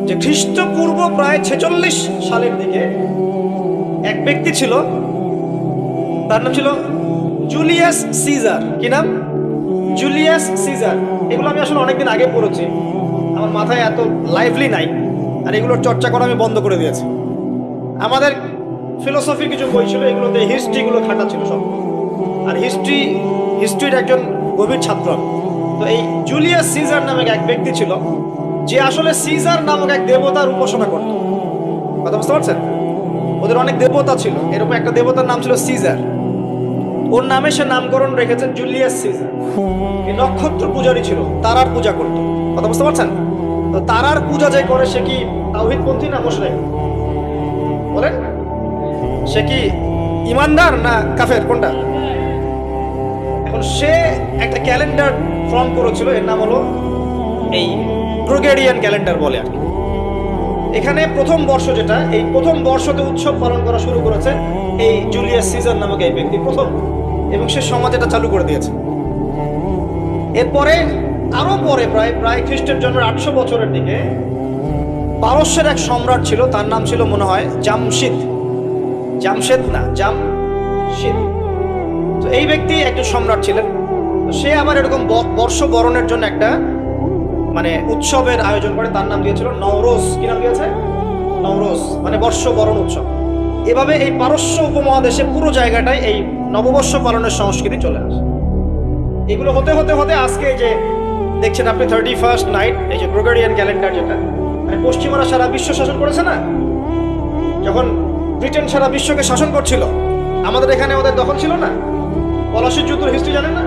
যে খ্রিস্টপূর্ব প্রায় 46 সালের দিকে এক ব্যক্তি ছিল, তার নাম ছিল জুলিয়াস সিজার। কি নাম? Julius Caesar. এগুলো আমি আসলে অনেকদিন আগে পড়েছি, আমার মাথায় এত লাইভলি নাই, আর এগুলোর চর্চা করা আমি বন্ধ করে দিয়েছি। আমাদের ফিলোসফি কিছু বই ছিল, এগুলোতে হিস্ট্রিগুলো খাটা ছিল সব, আর হিস্ট্রির একজন গভীর ছাত্র। তো এই জুলিয়াস সিজার নামক এক ব্যক্তি ছিল, যে আসলে সিজার নামক এক দেবতার উপাসনা করত। কথা বুঝতে পারছেন? ওদের অনেক দেবতা ছিল, এরকম একটা দেবতার নাম ছিল সিজার। ওর নামে সে নামকরণ রেখেছেন জুলিয়াস সিজার। এই নক্ষত্র পূজারী ছিল, তারার পূজা করত। কথা বুঝতে পারছেন? তো তারার পূজা যে করে সে কি তাওহীদপন্থী না মুশরিক? বলেন, সে কি ইমানদার না কাফের, কোনটা? এখন সে একটা ক্যালেন্ডার ফর্ম করেছিল, এর নাম হলো এই গ্রেগরিয়ান ক্যালেন্ডার বলে আর কি। এখানে প্রথম বর্ষ যেটা, এই প্রথম বর্ষতে উৎসব পালন করা শুরু করেছে এই জুলিয়াস সিজার নামক এই ব্যক্তি প্রথম, এবং সে সমাজ এটা চালু করে দিয়েছে। এরপরে আরো পরে প্রায় খ্রিস্টের জন্ম 800 বছরের দিকে পারস্যের এক সম্রাট ছিল, তার নাম ছিল মনে হয় জামশিদ। তো এই ব্যক্তি একজন সম্রাট ছিলেন। সে আবার এরকম বর্ষ বরণের জন্য একটা মানে উৎসবের আয়োজন করে, তার নাম দিয়েছিল নওরোজ। কি নাম দিয়েছে? নওরোজ, মানে বর্ষ বরণ উৎসব। এভাবে এই পারস্য উপমহাদেশে পুরো জায়গাটায় এই নববর্ষ পালনের সংস্কৃতি চলে আসে। এগুলো হতে হতে হতে আজকে যে দেখছেন আপনি 31st নাইট, এই যে গ্রেগরিয়ান ক্যালেন্ডার, যেটা মানে পশ্চিমারা সারা বিশ্ব শাসন করেছে না, যখন ব্রিটেন সারা বিশ্বকে শাসন করছিল, আমাদের এখানে ওদের দখল ছিল না। পলাশির যুদ্ধের হিস্ট্রি জানেন না?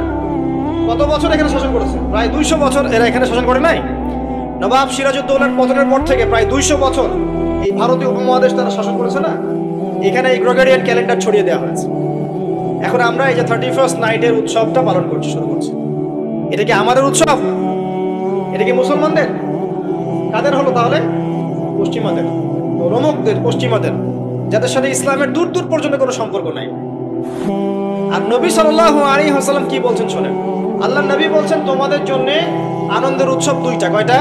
কত বছর এখানে শাসন করেছে? প্রায় 200 বছর এরা এখানে শাসন করে নাই। নবাব সিরাজউদ্দৌলার পতনের পর থেকে প্রায় 200 বছর এই ভারতীয় উপমহাদেশ তারা শাসন করেছে না। এখানে এই গ্রেগরিয়ান ক্যালেন্ডার ছড়িয়ে দেওয়া হয়েছে। এখন আমরা এই যে 31st নাইটের উৎসবটা পালন করছি, শুরু করছি। এটা কি আমাদের উৎসব? এটা কি মুসলমানদের? কাদের হলো তাহলে? পশ্চিমাদের, রোমকদের, পশ্চিমাদের, যাদের সাথে ইসলামের দূর দূর পর্যন্ত কোনো সম্পর্ক নাই। আর নবী সাল্লাল্লাহু আলাইহি ওয়াসাল্লাম কি বলছেন শোনেন। আল্লাহ নবী বলছেন তোমাদের জন্য আনন্দের উৎসব দুইটা। কয়টা?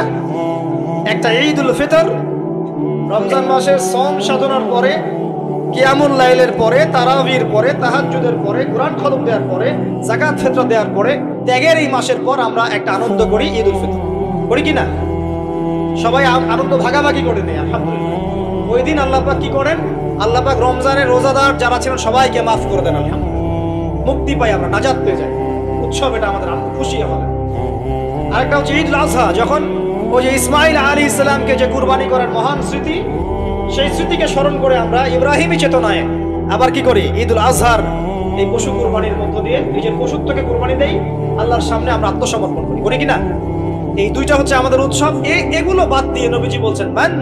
একটা ঈদুল ফিতর, রমজান মাসের সম সাধনার পরে, কিয়ামুল লাইলের পরে, তারাবির পরে, তাহাজ্জুদের পরে, কোরআন খতম দেওয়ার পরে, যাকাত ফিতরা দেওয়ার পরে, ত্যাগের এই মাসের পর আমরা একটা আনন্দ করি, ঈদুল ফিতর। করি কি না? সবাই আনন্দ ভাগাভাগি করে নেয়, আলহামদুলিল্লাহ। ওই দিন আল্লাহ পাক কি করেন? আল্লাহ পাক রমজানের রোজাদার যারা ছিলেন সবাইকে মাফ করে দেন, আলহামদুলিল্লাহ। মুক্তি পাই আমরা, নাজাত পেয়ে যাই। উৎসব এটা আমাদের, খুশি আমাদের। আরেকটা হচ্ছে ঈদুল আজহা, যখন ওই যে ইসমাইল আলাইহিস সালামকে যে কুরবানি করার মহান স্মৃতি, সেই স্মৃতিকে স্মরণ করে আমরা ইব্রাহিমী চেতনায় আবার কি করি? ঈদুল আজহার এই পশু কুরবানির মধ্য দিয়ে নিজের পশুত্বকে কুরবানি দেই, আল্লাহর সামনে আমরা আত্মসমর্পণ করি। করি কিনা? এই দুইটা হচ্ছে আমাদের উৎসব। এগুলো বাদ দিয়ে নবীজি বলছেন মান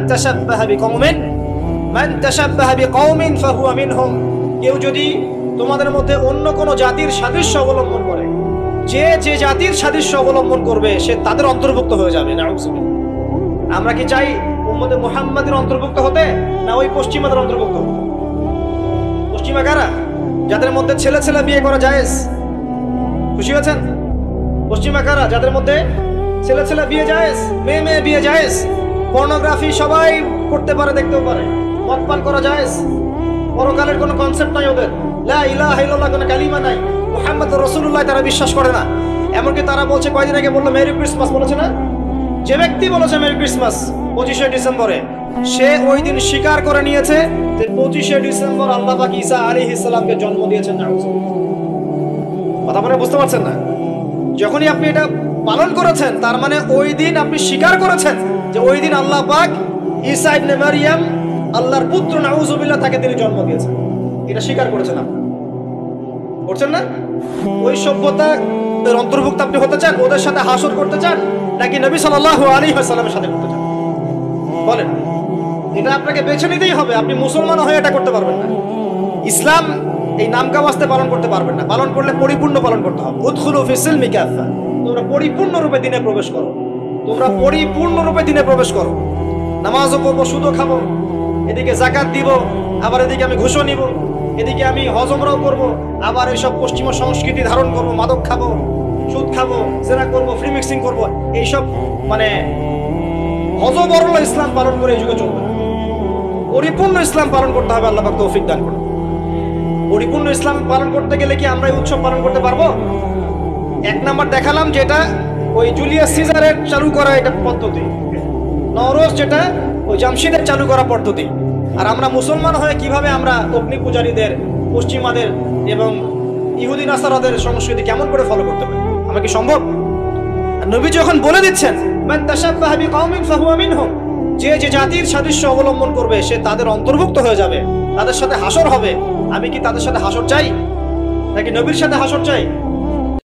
তাশাব্বাহা বিকওমিন ফাহুয়া মিনহুম। কেউ যদি তোমাদের মধ্যে অন্য কোনো জাতির সাদৃশ্য অবলম্বন করে, যে জাতির সাদৃশ্য অবলম্বন করবে সে তাদের অন্তর্ভুক্ত হয়ে যাবে। নাউযুবিল্লাহ। আমরা কি চাই উম্মতে মুহাম্মাদের অন্তর্ভুক্ত হতে, না ওই পশ্চিমাদের অন্তর্ভুক্ত? পশ্চিমা কারা? যাদের মধ্যে ছেলে ছেলে বিয়ে করা জায়েজ। খুশি হয়েছেন? পশ্চিমা কারা? যাদের মধ্যে ছেলে ছেলে বিয়ে জায়েজ, মেয়ে মেয়ে বিয়ে জায়েজ, পর্নোগ্রাফি সবাই করতে পারে, দেখতেও পারে, মদ পান করা জায়েজ, পরকালের কোনো কনসেপ্ট নাই ওদের, লা ইলাহা ইল্লাল্লাহ কোনো কালিমা নাই, মুহাম্মদুর রাসূলুল্লাহ তারা বিশ্বাস করে না। এমনকি তারা বলছে, কয়দিন আগে বললো মেরি ক্রিসমাস, বলেছে না? যে ব্যক্তি বলেছে মেরি ক্রিসমাস 25শে ডিসেম্বরে, সে ওই দিন স্বীকার করে নিয়েছে যে 25শে ডিসেম্বর আল্লাহ পাক ঈসা আলাইহিস সালামকে জন্ম দিয়েছেন। কথা বলে বুঝতে পারছেন না? যখনই আপনি এটা পালন করেছেন, তার মানে ওই দিন আপনি স্বীকার করেছেন যে ওই দিন আল্লাহ পাক ঈসা ইবনে মারইয়াম, আল্লাহর পুত্র, নাউযুবিল্লাহ, তাকে তিনি জন্ম দিয়েছেন। এটা স্বীকার করেছেন আপনি, করছেন না? ওই সভ্যতা অন্তর্ভুক্ত আপনি হতে চান? ওদের সাথে হাসর করতে চান, নাকি নবী সাল্লাল্লাহু আলাইহি ওয়াসাল্লামের সাথে করতে চান? বলেন। এটা আপনাকে বেছে নিতেই হবে। আপনি মুসলমান হয়ে এটা করতে পারবেন না। ইসলাম এই নামকা ওয়াস্তে পালন করতে পারবেন না। পালন করলে পরিপূর্ণ পালন করতে হবে। উদখুলু ফিস সিলমি কাফা। তোমরা পরিপূর্ণরূপে দিনে প্রবেশ করো। তোমরা পরিপূর্ণরূপে দিনে প্রবেশ করো। নামাজও পড়বো, সুদও খাবো, এদিকে যাকাত দিব, আবার এদিকে আমি ঘুষও নিব, এদিকে আমি হজ উমরাও করবো, আবার এইসব পশ্চিমা সংস্কৃতি ধারণ করবো, মাদক খাবো, সুদ খাবো, জেনা করবো, ফ্রি মিক্সিং করবো, এইসব মানে অজবরল ইসলাম পালন করে এই যুগে চলবে না। পরিপূর্ণ ইসলাম পালন করতে হবে, আল্লাহ পাক তৌফিক দান করুন। পরিপূর্ণ ইসলাম পালন করতে গেলে কি আমরা এই উৎসব পালন করতে পারবো? এক নাম্বার দেখালাম যেটা ওই জুলিয়াস সিজারের চালু করা এটা পদ্ধতি, নওরোজ যেটা ওই জামশিদের চালু করা পদ্ধতি। আর আমরা মুসলমান হয়ে কিভাবে আমরা অগ্নি পূজারীদের, পশ্চিমাদের এবং ইহুদি নাসারাদের সংস্কৃতি কেমন করে ফলো করতে পারি? আমরা কি সম্ভব? আর নবী যখন বলে দিচ্ছেন মান তাশাব্বাহা বিকওমিন ফাহুয়া মিনহুম, যে যে জাতির সাদৃশ্য অবলম্বন করবে সে তাদের অন্তর্ভুক্ত হয়ে যাবে, তাদের সাথে হাসর হবে। আমি কি তাদের সাথে হাসর চাই নাকি নবীর সাথে হাসর চাই?